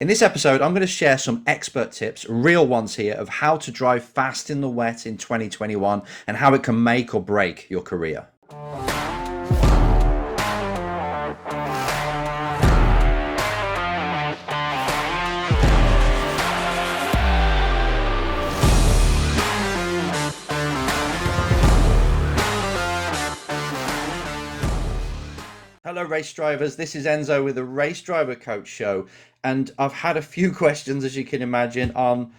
In this episode, I'm going to share some expert tips, real ones here, of how to drive fast in the wet in 2021 and how it can make or break your career. Hello, race drivers. This is Enzo with the Race Driver Coach Show. And I've had a few questions, as you can imagine, on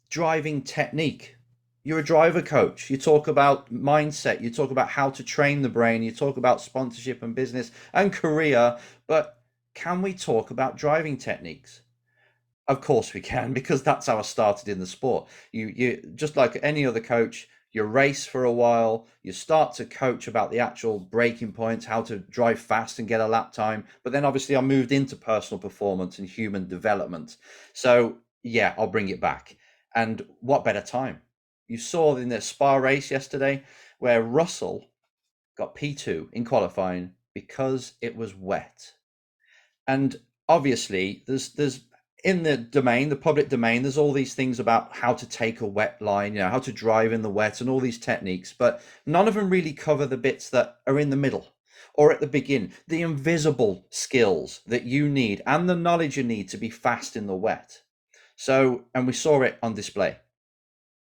driving technique. You're a driver coach. You talk about mindset. You talk about how to train the brain. You talk about sponsorship and business and career. But can we talk about driving techniques? Of course we can, because that's how I started in the sport. You just like any other coach, you race for a while, you start to coach about the actual braking points, how to drive fast and get a lap time. But then obviously I moved into personal performance and human development. So yeah, I'll bring it back. And what better time? You saw in the Spa race yesterday where Russell got P2 in qualifying because it was wet. And obviously there's in the public domain, there's all these things about how to take a wet line, how to drive in the wet and all these techniques, but none of them really cover the bits that are in the middle or at the beginning, the invisible skills that you need and the knowledge you need to be fast in the wet. So, and we saw it on display.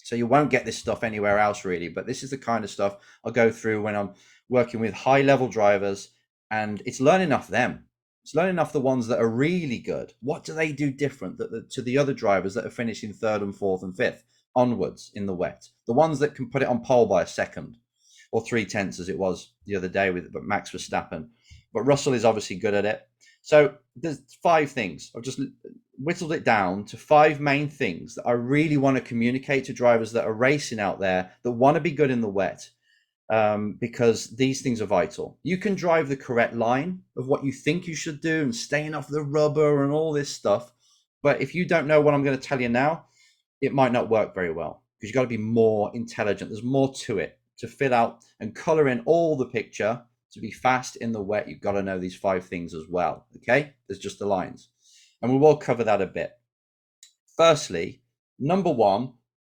So you won't get this stuff anywhere else really, but this is the kind of stuff I'll go through when I'm working with high level drivers, and it's learning off them. It's learning off the ones that are really good. What do they do different to the other drivers that are finishing third and fourth and fifth onwards in the wet? The ones that can put it on pole by a second or 3/10 as it was the other day with Max Verstappen. But Russell is obviously good at it. So there's 5 things. I've just whittled it down to 5 main things that I really want to communicate to drivers that are racing out there that want to be good in the wet, because these things are vital. You can drive the correct line of what you think you should do and staying off the rubber and all this stuff. But if you don't know what I'm going to tell you now, it might not work very well, because you've got to be more intelligent. There's more to it to fill out and color in all the picture. To be fast in the wet, you've got to know these 5 things as well. Okay, there's just the lines, and we will cover that a bit. Firstly, number 1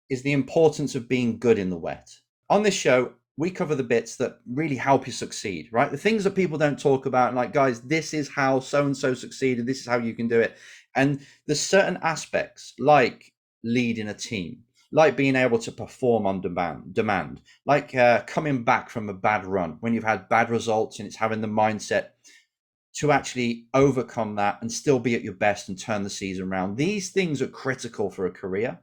is the importance of being good in the wet. On this show, we cover the bits that really help you succeed, right? The things that people don't talk about, like, guys, this is how so-and-so succeeded, this is how you can do it. And there's certain aspects like leading a team, like being able to perform on demand, like coming back from a bad run when you've had bad results, and it's having the mindset to actually overcome that and still be at your best and turn the season around. These things are critical for a career.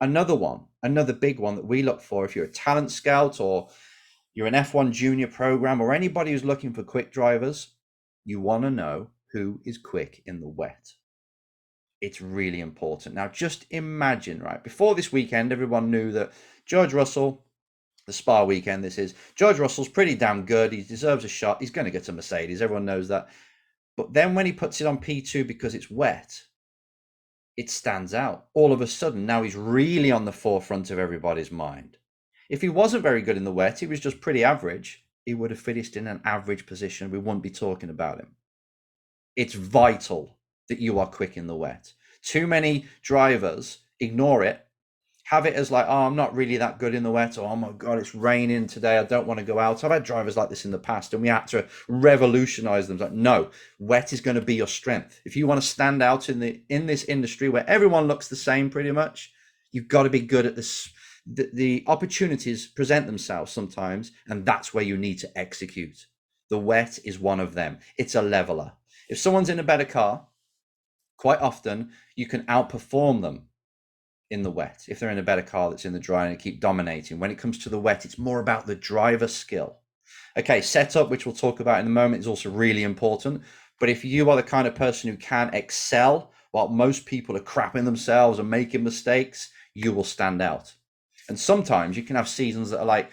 Another big one that we look for, if you're a talent scout or you're an F1 junior program or anybody who's looking for quick drivers, you want to know who is quick in the wet. It's really important. Now, just imagine, right, before this weekend, everyone knew that George Russell, the Spa weekend this is, George Russell's pretty damn good. He deserves a shot. He's going to get a Mercedes. Everyone knows that. But then when he puts it on P2 because it's wet, it stands out. All of a sudden, now he's really on the forefront of everybody's mind. If he wasn't very good in the wet, he was just pretty average, he would have finished in an average position. We wouldn't be talking about him. It's vital that you are quick in the wet. Too many drivers ignore it, have it as like, oh, I'm not really that good in the wet, or oh my God, it's raining today, I don't want to go out. I've had drivers like this in the past, and we had to revolutionize them. It's like, no, wet is going to be your strength. If you want to stand out in this industry where everyone looks the same pretty much, you've got to be good at this. The opportunities present themselves sometimes, and that's where you need to execute. The wet is one of them. It's a leveler. If someone's in a better car, quite often you can outperform them in the wet if they're in a better car that's in the dry and keep dominating. When it comes to the wet, it's more about the driver skill. Okay, setup, which we'll talk about in a moment, is also really important. But if you are the kind of person who can excel while most people are crapping themselves and making mistakes, you will stand out. And sometimes you can have seasons that are like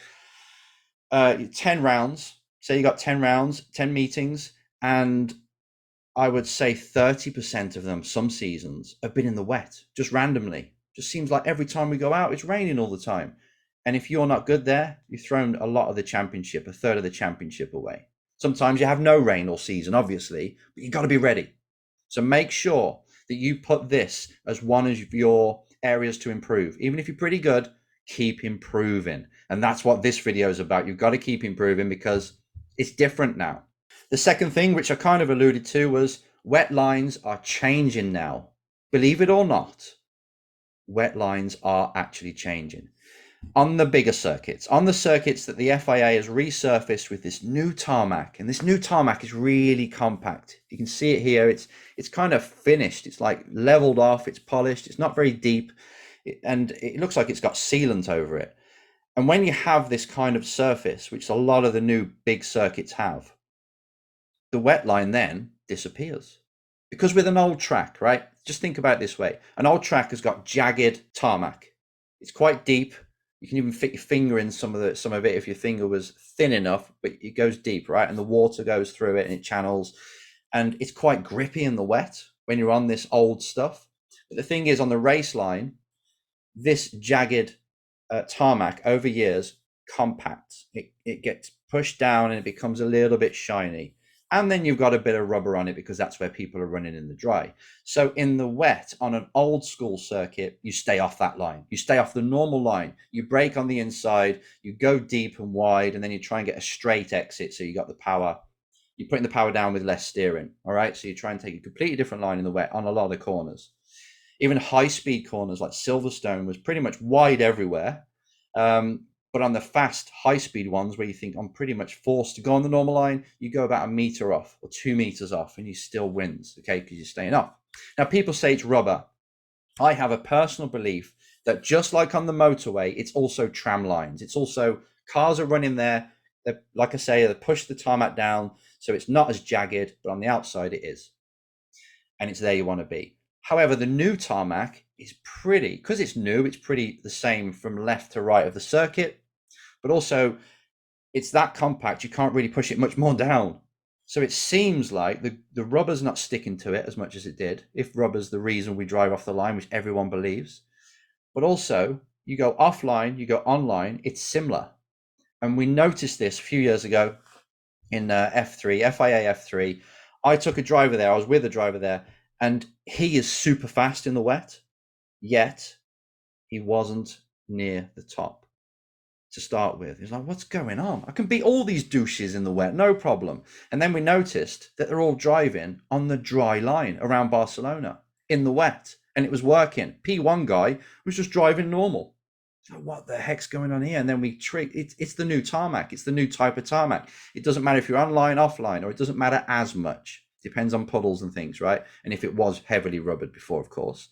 10 rounds. Say you got 10 rounds, 10 meetings, and I would say 30% of them, some seasons, have been in the wet, just randomly. Just seems like every time we go out, it's raining all the time. And if you're not good there, you've thrown a lot of the championship, a third of the championship away. Sometimes you have no rain all season, obviously, but you've got to be ready. So make sure that you put this as one of your areas to improve. Even if you're pretty good, keep improving. And that's what this video is about. You've got to keep improving because it's different now. The second thing, which I kind of alluded to, was wet lines are changing now. Believe it or not, wet lines are actually changing. On the bigger circuits, on the circuits that the FIA has resurfaced with this new tarmac, and this new tarmac is really compact. You can see it here. It's kind of finished. It's like leveled off. It's polished. It's not very deep, and it looks like it's got sealant over it. And when you have this kind of surface, which a lot of the new big circuits have, the wet line then disappears. Because with an old track, right? Just think about it this way. An old track has got jagged tarmac. It's quite deep. You can even fit your finger in some of it if your finger was thin enough, but it goes deep, right? And the water goes through it and it channels. And it's quite grippy in the wet when you're on this old stuff. But the thing is, on the race line, this jagged tarmac over years compacts. It gets pushed down and it becomes a little bit shiny. And then you've got a bit of rubber on it because that's where people are running in the dry. So in the wet, on an old school circuit, you stay off that line. You stay off the normal line. You brake on the inside, you go deep and wide, and then you try and get a straight exit. So you got the power. You're putting the power down with less steering. All right. So you try and take a completely different line in the wet on a lot of corners. Even high-speed corners like Silverstone was pretty much wide everywhere. But on the fast, high-speed ones where you think I'm pretty much forced to go on the normal line, you go about a meter off or 2 meters off and you still wins, okay, because you're staying off. Now, people say it's rubber. I have a personal belief that just like on the motorway, it's also tram lines. It's also cars are running there. Like I say, they push the tarmac down, so it's not as jagged, but on the outside it is. And it's there you want to be. However, the new tarmac is pretty, because it's new, it's pretty the same from left to right of the circuit, but also it's that compact, you can't really push it much more down. So it seems like the rubber's not sticking to it as much as it did, if rubber's the reason we drive off the line, which everyone believes. But also, you go offline, you go online, it's similar. And we noticed this a few years ago in F3, FIA F3. I took a driver there, I was with a driver there, and he is super fast in the wet, yet he wasn't near the top to start with. He's like, what's going on? I can beat all these douches in the wet, no problem. And then we noticed that they're all driving on the dry line around Barcelona in the wet, and it was working. P1 guy was just driving normal. So what the heck's going on here? And then it's the new tarmac. It's the new type of tarmac. It doesn't matter if you're online, offline, or it doesn't matter as much. Depends on puddles and things, right? And if it was heavily rubbered before, of course.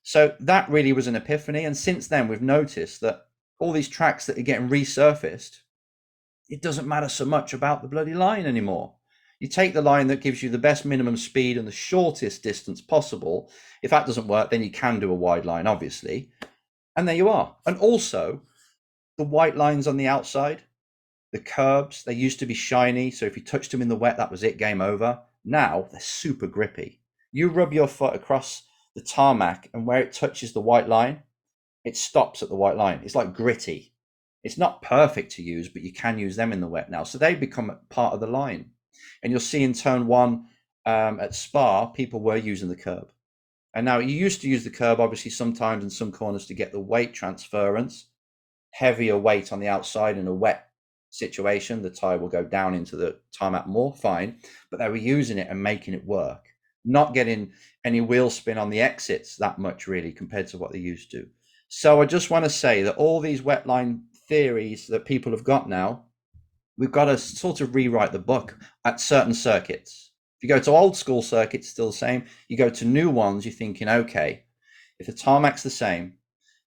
So that really was an epiphany. And since then, we've noticed that all these tracks that are getting resurfaced, it doesn't matter so much about the bloody line anymore. You take the line that gives you the best minimum speed and the shortest distance possible. If that doesn't work, then you can do a wide line, obviously. And there you are. And also, the white lines on the outside, the curbs, they used to be shiny. So if you touched them in the wet, that was it, game over. Now they're super grippy. You rub your foot across the tarmac and where it touches the white line, it stops at the white line. It's like gritty. It's not perfect to use, but you can use them in the wet now. So they become part of the line. And you'll see in turn one at Spa, people were using the curb. And now you used to use the curb, obviously, sometimes in some corners to get the weight transference, heavier weight on the outside in a wet situation. The tire will go down into the tarmac more, fine. But they were using it and making it work, not getting any wheel spin on the exits that much, really, compared to what they used to. So I just want to say that all these wet line theories that people have got now, we've got to sort of rewrite the book at certain circuits. If you go to old school circuits, still the same. You go to new ones, you're thinking, okay, if the tarmac's the same,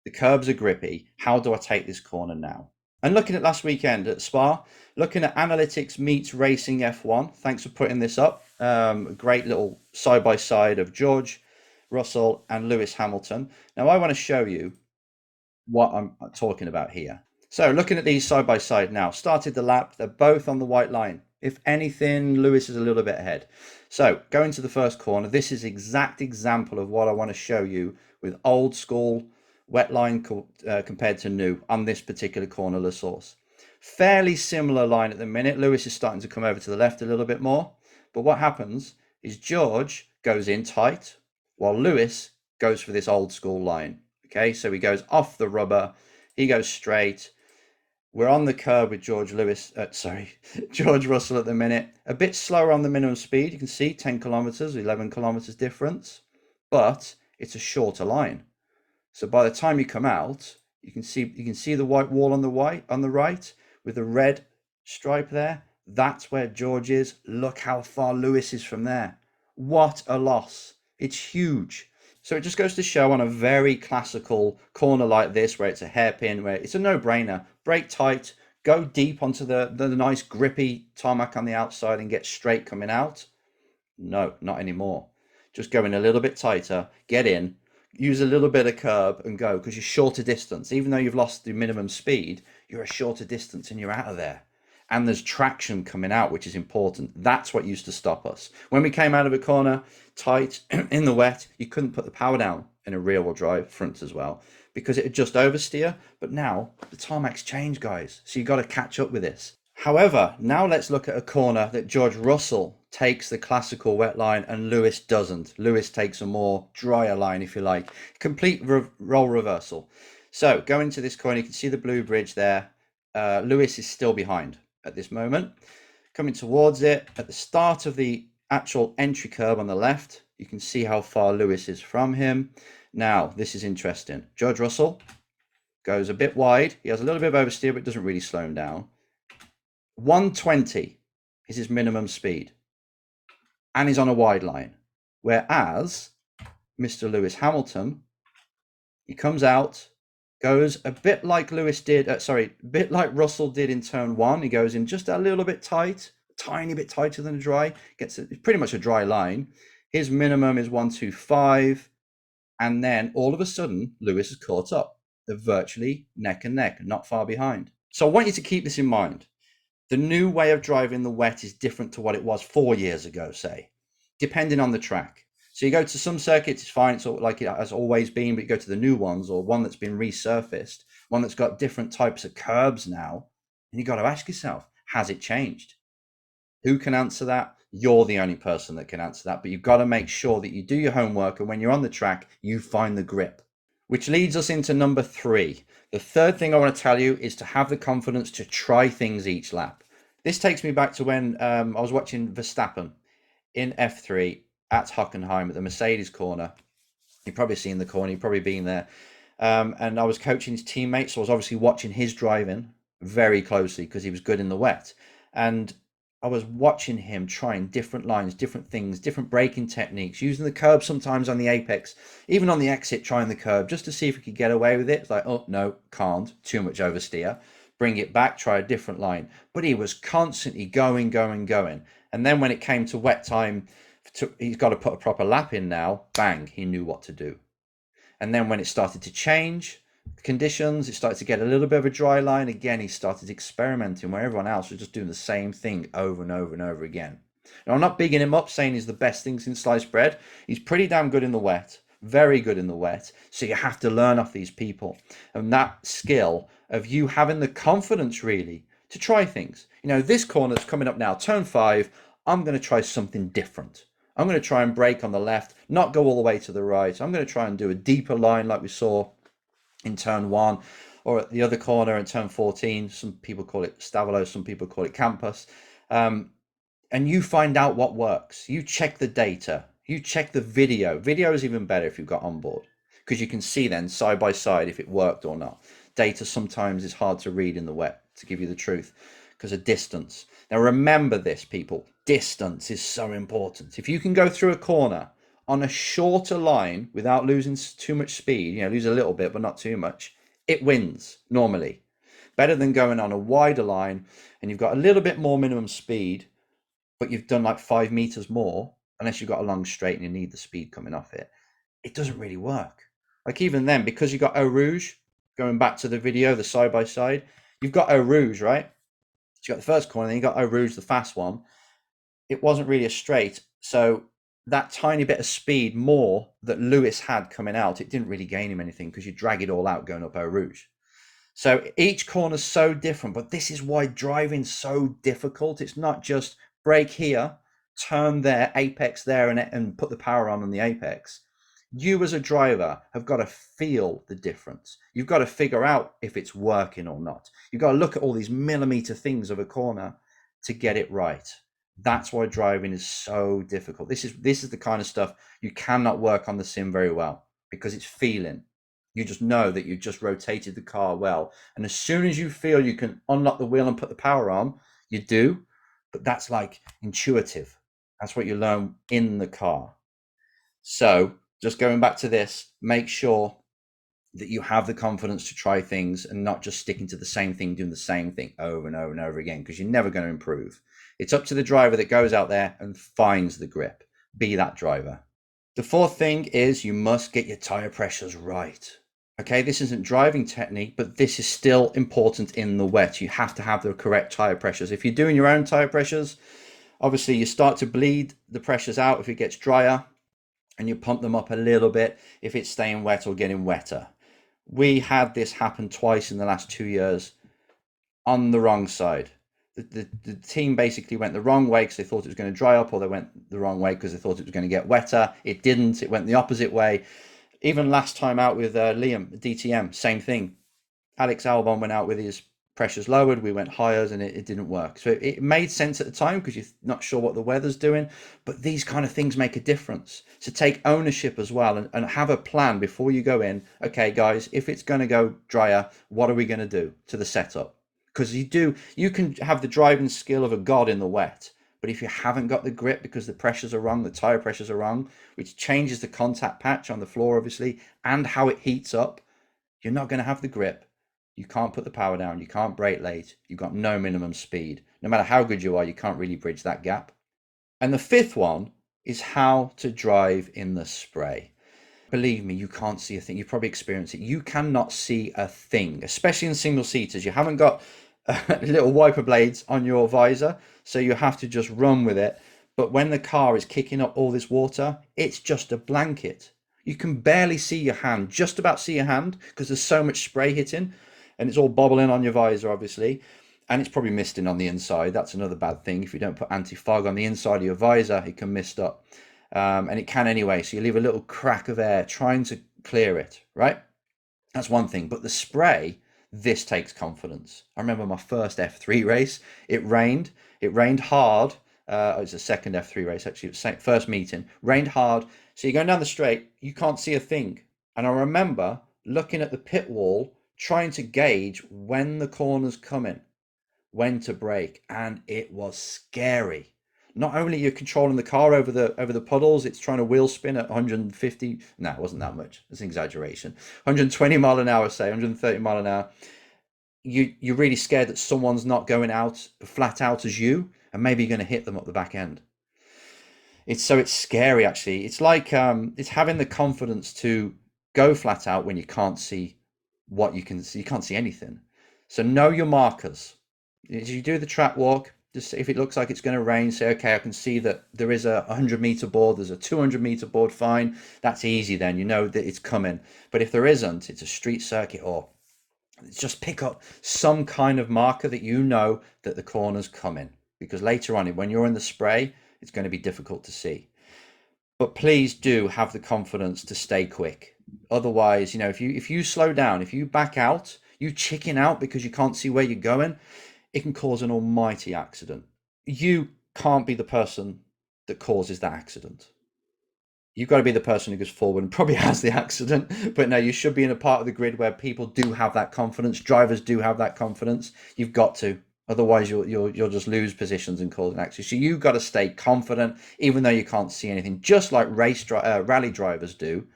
the curbs are grippy, how do I take this corner now? And looking at last weekend at Spa, looking at analytics meets racing F1. Thanks for putting this up. A great little side-by-side of George Russell and Lewis Hamilton. Now I want to show you what I'm talking about here. So looking at these side by side now, started the lap, they're both on the white line. If anything, Lewis is a little bit ahead. So going to the first corner, this is exact example of what I want to show you with old school wet line compared to new on this particular corner, La Source. Fairly similar line at the minute. Lewis is starting to come over to the left a little bit more. But what happens is George goes in tight, while Lewis goes for this old school line. Okay, so he goes off the rubber, he goes straight. We're on the curb with George Russell at the minute. A bit slower on the minimum speed. You can see 10 kilometers, 11 kilometers difference, but it's a shorter line. So by the time you come out, you can see the white wall on the right with the red stripe there. That's where George is. Look how far Lewis is from there. What a loss. It's huge. So it just goes to show on a very classical corner like this, where it's a hairpin, where it's a no-brainer. Brake tight, go deep onto the nice grippy tarmac on the outside and get straight coming out. No, not anymore. Just go in a little bit tighter, get in, use a little bit of curb and go, because you're shorter distance. Even though you've lost the minimum speed, you're a shorter distance and you're out of there. And there's traction coming out, which is important. That's what used to stop us. When we came out of a corner tight in the wet, you couldn't put the power down in a rear wheel drive front as well, because it would just oversteer. But now the tarmac's changed, guys. So you've got to catch up with this. However, now let's look at a corner that George Russell takes the classical wet line and Lewis doesn't. Lewis takes a more drier line, if you like. Complete role reversal. So going to this corner, you can see the blue bridge there. Lewis is still behind at this moment. Coming towards it, at the start of the actual entry curve on the left, you can see how far Lewis is from him. Now, this is interesting. George Russell goes a bit wide. He has a little bit of oversteer, but it doesn't really slow him down. 120 is his minimum speed, and he's on a wide line. Whereas Mr. Lewis Hamilton, he comes out, goes a bit like a bit like Russell did in turn one. He goes in just a little bit tight, a tiny bit tighter than a dry, gets pretty much a dry line. His minimum is 125, and then all of a sudden, Lewis is caught up. They're virtually neck and neck, not far behind. So I want you to keep this in mind. The new way of driving the wet is different to what it was 4 years ago, say, depending on the track. So you go to some circuits, it's fine, it's like it has always been, but you go to the new ones, or one that's been resurfaced, one that's got different types of curbs now, and you got to ask yourself, has it changed? Who can answer that? You're the only person that can answer that, but you've got to make sure that you do your homework, and when you're on the track, you find the grip. Which leads us into number 3. The third thing I want to tell you is to have the confidence to try things each lap. This takes me back to when I was watching Verstappen in F3 at Hockenheim at the Mercedes corner. You've probably seen the corner, you've probably been there. And I was coaching his teammates, so I was obviously watching his driving very closely because he was good in the wet. And I was watching him trying different lines, different things, different braking techniques, using the curb sometimes on the apex, even on the exit, trying the curb just to see if he could get away with it. It's like, oh, no, can't. Too much oversteer. Bring it back, try a different line. But he was constantly going. And then when it came to wet time, he's got to put a proper lap in now, bang, he knew what to do. And then when it started to change conditions, it started to get a little bit of a dry line again, he started experimenting where everyone else was just doing the same thing over and over again. Now, I'm not bigging him up saying he's the best thing since sliced bread. He's pretty damn good in the wet, very good in the wet. So you have to learn off these people, and that skill of you having the confidence really to try things. You know, this corner that's coming up now, turn 5, I'm going to try something different. I'm going to try and brake on the left, not go all the way to the right. I'm going to try and do a deeper line like we saw in turn 1, or at the other corner in turn 14. Some people call it Stavolo, some people call it Campus. And you find out what works. You check the data. You check the video. Video is even better if you've got on board, because you can see then side by side if it worked or not. Data sometimes is hard to read in the wet, to give you the truth, because of distance. Now remember this, people. Distance is so important. If you can go through a corner on a shorter line without losing too much speed, lose a little bit but not too much, it wins normally. Better than going on a wider line and you've got a little bit more minimum speed, but you've done like 5 meters more, unless you've got a long straight and you need the speed coming off it. It doesn't really work. Like even then, because you've got Eau Rouge, going back to the video, the side by side, you've got Eau Rouge, right? So you got the first corner, then you got Eau Rouge, the fast one. It wasn't really a straight, so that tiny bit of speed more that Lewis had coming out, it didn't really gain him anything because you drag it all out going up Eau Rouge. So each corner's so different, but this is why driving's so difficult. It's not just brake here, turn there, apex there, and put the power on the apex. You as a driver have got to feel the difference. You've got to figure out if it's working or not. You've got to look at all these millimeter things of a corner to get it right. That's why driving is so difficult. This is the kind of stuff you cannot work on the sim very well, because it's feeling. You just know that you just rotated the car well. And as soon as you feel you can unlock the wheel and put the power on, you do. But that's like intuitive. That's what you learn in the car. So just going back to this, make sure that you have the confidence to try things and not just sticking to the same thing, doing the same thing over and over and over again, because you're never going to improve. It's up to the driver that goes out there and finds the grip. Be that driver. The fourth thing is you must get your tire pressures right. Okay, this isn't driving technique, but this is still important in the wet. You have to have the correct tire pressures. If you're doing your own tire pressures, obviously you start to bleed the pressures out if it gets drier, and you pump them up a little bit if it's staying wet or getting wetter. We had this happen twice in the last 2 years on the wrong side. The team basically went the wrong way because they thought it was going to dry up, or they went the wrong way because they thought it was going to get wetter. It didn't. It went the opposite way. Even last time out with Liam, DTM, same thing. Alex Albon went out with his pressures lowered. We went higher, and it didn't work. So it made sense at the time because you're not sure what the weather's doing. But these kind of things make a difference. So take ownership as well, and have a plan before you go in. Okay, guys, if it's going to go drier, what are we going to do to the setup? Because you can have the driving skill of a god in the wet. But if you haven't got the grip because the pressures are wrong, the tire pressures are wrong, which changes the contact patch on the floor, obviously, and how it heats up, you're not going to have the grip. You can't put the power down. You can't brake late. You've got no minimum speed. No matter how good you are, you can't really bridge that gap. And the fifth one is how to drive in the spray. Believe me, you can't see a thing. You probably experience it. You cannot see a thing, especially in single seaters. You haven't got little wiper blades on your visor, so you have to just run with it. But when the car is kicking up all this water, it's just a blanket. You can barely see your hand, just about see your hand, because there's so much spray hitting, and it's all bobbling on your visor, obviously. And it's probably misting on the inside. That's another bad thing. If you don't put anti-fog on the inside of your visor, it can mist up. And it can anyway. So you leave a little crack of air trying to clear it, right? That's one thing. But the spray, this takes confidence. I remember my first F3 race. It rained. It rained hard. It was the second F3 race, actually. It was first meeting. Rained hard. So you're going down the straight. You can't see a thing. And I remember looking at the pit wall, trying to gauge when the corner's coming, when to brake, and it was scary. Not only you're controlling the car over the puddles, it's trying to wheel spin at 150. No, it wasn't that much. It's an exaggeration. 120 mile an hour, say 130 mile an hour. You're really scared that someone's not going out flat out as you, and maybe you're going to hit them up the back end. It's scary actually. It's like it's having the confidence to go flat out when you can't see what you can see. You can't see anything. So know your markers. As you do the track walk, just if it looks like it's going to rain, say, okay, I can see that there is a 100-meter board, there's a 200-meter board, fine. That's easy then. You know that it's coming. But if there isn't, it's a street circuit, or just pick up some kind of marker that you know that the corner's coming. Because later on, when you're in the spray, it's going to be difficult to see. But please do have the confidence to stay quick. Otherwise, if you slow down, if you back out, you chicken out because you can't see where you're going, it can cause an almighty accident. You can't be the person that causes that accident. You've got to be the person who goes forward and probably has the accident. But no, you should be in a part of the grid where people do have that confidence. Drivers do have that confidence. You've got to. Otherwise, you'll just lose positions and cause an accident. So you've got to stay confident, even though you can't see anything. Just like rally drivers do.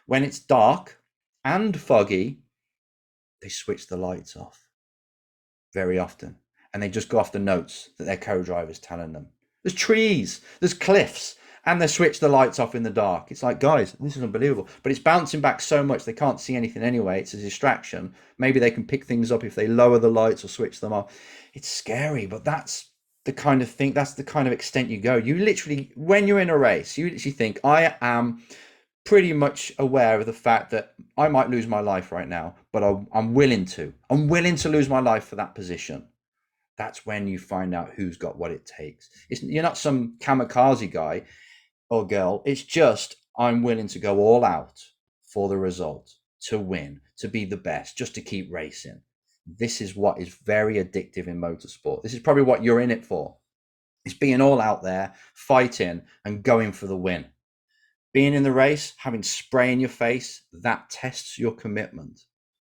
When it's dark and foggy, they switch the lights off very often, and they just go off the notes that their co-driver's telling them. There's trees, there's cliffs, and they switch the lights off in the dark. It's like, guys, this is unbelievable. But it's bouncing back so much they can't see anything anyway. It's a distraction. Maybe they can pick things up if they lower the lights or switch them off. It's scary, but that's the kind of thing, that's the kind of extent you go. You literally, when you're in a race, you literally think, I am pretty much aware of the fact that I might lose my life right now, but I'm willing to. I'm willing to lose my life for that position. That's when you find out who's got what it takes. You're not some kamikaze guy or girl. It's just, I'm willing to go all out for the result, to win, to be the best, just to keep racing. This is what is very addictive in motorsport. This is probably what you're in it for. It's being all out there, fighting and going for the win. Being in the race, having spray in your face, that tests your commitment.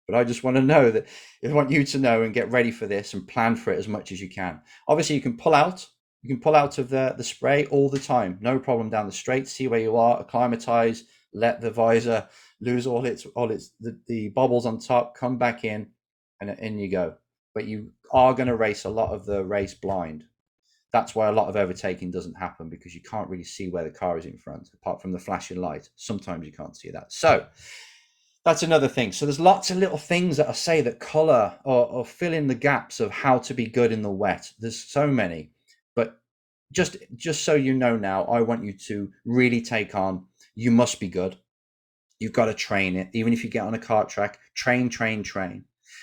But I just want to know that I want you to know and get ready for this and plan for it as much as you can. Obviously, you can pull out. You can pull out of the spray all the time, no problem down the straight. See where you are, acclimatize, let the visor lose all its the bubbles on top, come back in, and in you go. But you are going to race a lot of the race blind. That's why a lot of overtaking doesn't happen, because you can't really see where the car is in front, apart from the flashing light. Sometimes you can't see that. So that's another thing. So there's lots of little things that I say that color or fill in the gaps of how to be good in the wet. There's so many, but just so you know now, I want you to really take on, you must be good. You've got to train it. Even if you get on a kart track, train.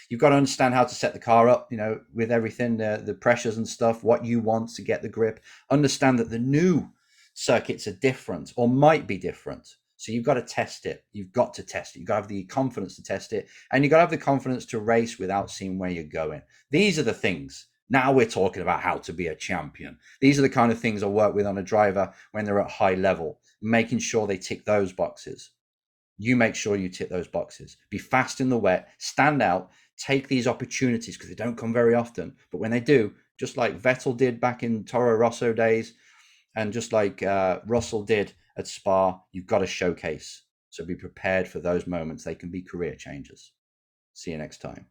You've got to understand how to set the car up, with everything, the pressures and stuff, what you want to get the grip. Understand that the new circuits are different or might be different. So you've got to test it. You've got to test it. You've got to have the confidence to test it. And you've got to have the confidence to race without seeing where you're going. These are the things. Now we're talking about how to be a champion. These are the kind of things I work with on a driver when they're at high level, making sure they tick those boxes. You make sure you tick those boxes. Be fast in the wet, stand out, take these opportunities, because they don't come very often. But when they do, just like Vettel did back in Toro Rosso days, and just like Russell did at Spa, you've got to showcase. So be prepared for those moments. They can be career changers. See you next time.